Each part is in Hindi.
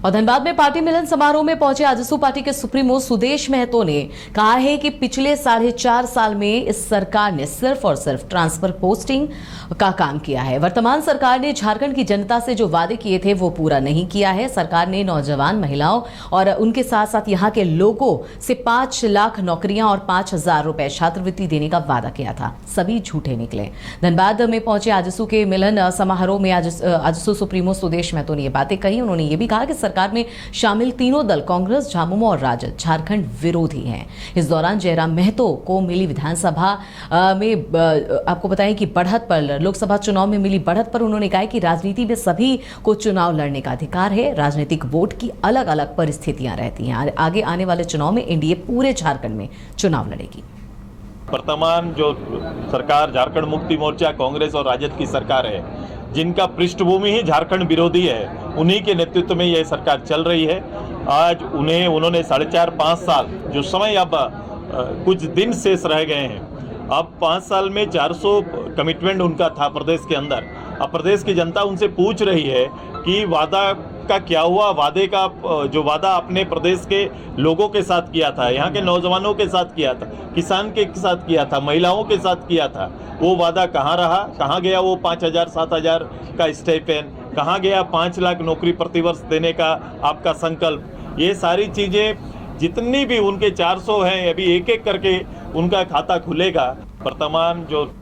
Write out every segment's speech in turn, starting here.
और धनबाद में पार्टी मिलन समारोह में पहुंचे आजसू पार्टी के सुप्रीमो सुदेश महतो ने कहा है कि पिछले 4.5 साल में इस सरकार ने सिर्फ और सिर्फ ट्रांसफर पोस्टिंग का काम किया है। वर्तमान सरकार ने झारखंड की जनता से जो वादे किए थे वो पूरा नहीं किया है। सरकार ने नौजवान महिलाओं और उनके साथ साथ यहाँ के लोगों से 5 लाख नौकरियां और 5,000 रुपए छात्रवृत्ति देने का वादा किया था, सभी झूठे निकले। धनबाद में पहुंचे आजसू के मिलन समारोह में आजसू सुप्रीमो सुदेश महतो ने ये बातें कही। उन्होंने ये भी कहा कि सरकार में शामिल तीनों दल कांग्रेस, झामुमो और राजद झारखंड विरोधी हैं। इस दौरान जयराम महतो को मिली विधानसभा में आपको बताएं कि बढ़त पर, लोकसभा चुनाव में मिली बढ़त पर उन्होंने कहा कि राजनीति में सभी को चुनाव लड़ने का अधिकार है। राजनीतिक वोट की अलग अलग परिस्थितियां रहती हैं। आगे आने वाले चुनाव में एनडीए पूरे झारखंड में चुनाव लड़ेगी। वर्तमान जो सरकार झारखंड मुक्ति मोर्चा, कांग्रेस और राजद की सरकार है, जिनका पृष्ठभूमि ही झारखंड विरोधी है, उन्हीं के नेतृत्व में यह सरकार चल रही है। आज उन्होंने 4.5 साल जो समय अब कुछ दिन शेष रह गए हैं, अब 5 साल में 400 कमिटमेंट उनका था प्रदेश के अंदर। अब प्रदेश की जनता उनसे पूछ रही है कि वादा का क्या हुआ। वादे का जो वादा अपने प्रदेश के लोगों के साथ किया था, यहाँ के नौजवानों के साथ किया था, किसान के साथ किया था, महिलाओं के साथ किया था, वो वादा कहाँ रहा? कहाँ गया वो 5,000 7,000 का स्टाइपेंड? कहाँ गया 5 लाख नौकरी प्रतिवर्ष देने का आपका संकल्प? ये सारी चीज़ें जितनी भी उनके 400 हैं, अभी एक एक करके उनका खाता खुलेगा। वर्तमान जो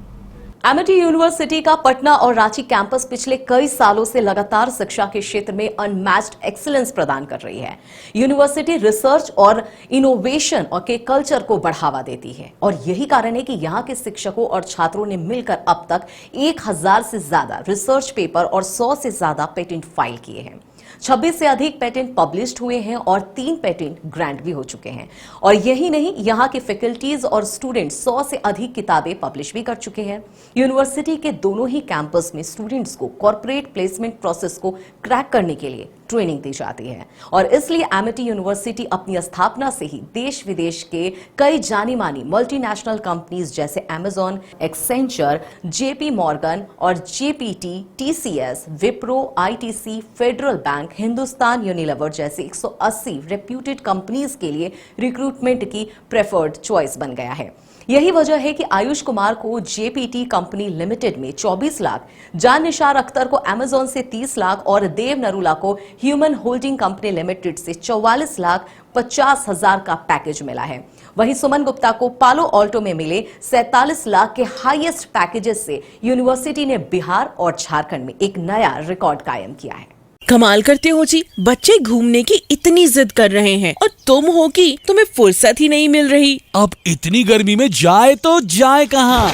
एमिटी यूनिवर्सिटी का पटना और रांची कैंपस पिछले कई सालों से लगातार शिक्षा के क्षेत्र में अनमैच्ड एक्सीलेंस प्रदान कर रही है। यूनिवर्सिटी रिसर्च और इनोवेशन और के कल्चर को बढ़ावा देती है और यही कारण है कि यहाँ के शिक्षकों और छात्रों ने मिलकर अब तक 1,000 से ज्यादा रिसर्च पेपर और 100 से ज्यादा पेटेंट फाइल किए हैं। 26 से अधिक पेटेंट पब्लिश्ड हुए हैं और 3 पेटेंट ग्रांट भी हो चुके हैं। और यही नहीं, यहाँ के फैकल्टीज और स्टूडेंट 100 से अधिक किताबें पब्लिश भी कर चुके हैं। यूनिवर्सिटी के दोनों ही कैंपस में स्टूडेंट्स को कॉर्पोरेट प्लेसमेंट प्रोसेस को क्रैक करने के लिए ट्रेनिंग दी जाती है और इसलिए एमिटी यूनिवर्सिटी अपनी स्थापना से ही देश विदेश के कई जानी मानी मल्टीनेशनल कंपनीज जैसे अमेजॉन, एक्सेंचर, जेपी मॉर्गन और GPT, TCS, Wipro, ITC, federal bank, Hindustan Unilever जैसे 180 रेप्यूटेड कंपनीज के लिए रिक्रूटमेंट की प्रेफर्ड चॉइस बन गया है। यही वजह है कि आयुष कुमार को जेपीटी कंपनी लिमिटेड में 24 लाख, जान निसार अख्तर को अमेजॉन से 30 लाख और देव नरूला को ह्यूमन होल्डिंग कंपनी लिमिटेड से 44,50,000 का पैकेज मिला है। वहीं सुमन गुप्ता को पालो ऑल्टो में मिले 47 लाख के हाईएस्ट पैकेजेस से यूनिवर्सिटी ने बिहार और झारखंड में एक नया रिकॉर्ड कायम किया है। कमाल करते हो जी, बच्चे घूमने की इतनी जिद कर रहे हैं और तुम हो कि तुम्हें फुर्सत ही नहीं मिल रही। अब इतनी गर्मी में जाए तो जाए कहाँ?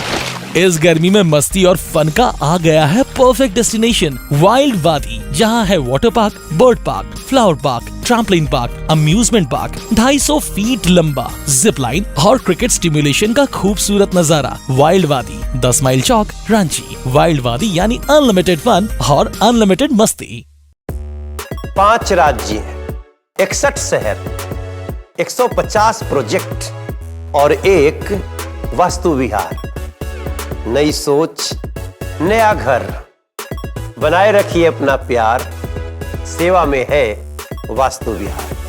इस गर्मी में मस्ती और फन का आ गया है परफेक्ट डेस्टिनेशन, वाइल्ड वादी, जहाँ है water park, bird park, flower park, trampoline park, amusement park, 250 feet लंबा, जिप लाइन और क्रिकेट स्टिमुलेशन का खूबसूरत नजारा। वाइल्ड वादी, 10 माइल चौक, रांची। वाइल्ड वादी यानी अनलिमिटेड फन और अनलिमिटेड मस्ती। 5 राज्य, 61 शहर, 150 प्रोजेक्ट और एक वास्तु विहार। नई सोच, नया घर। बनाए रखिए अपना प्यार, सेवा में है वास्तु विहार।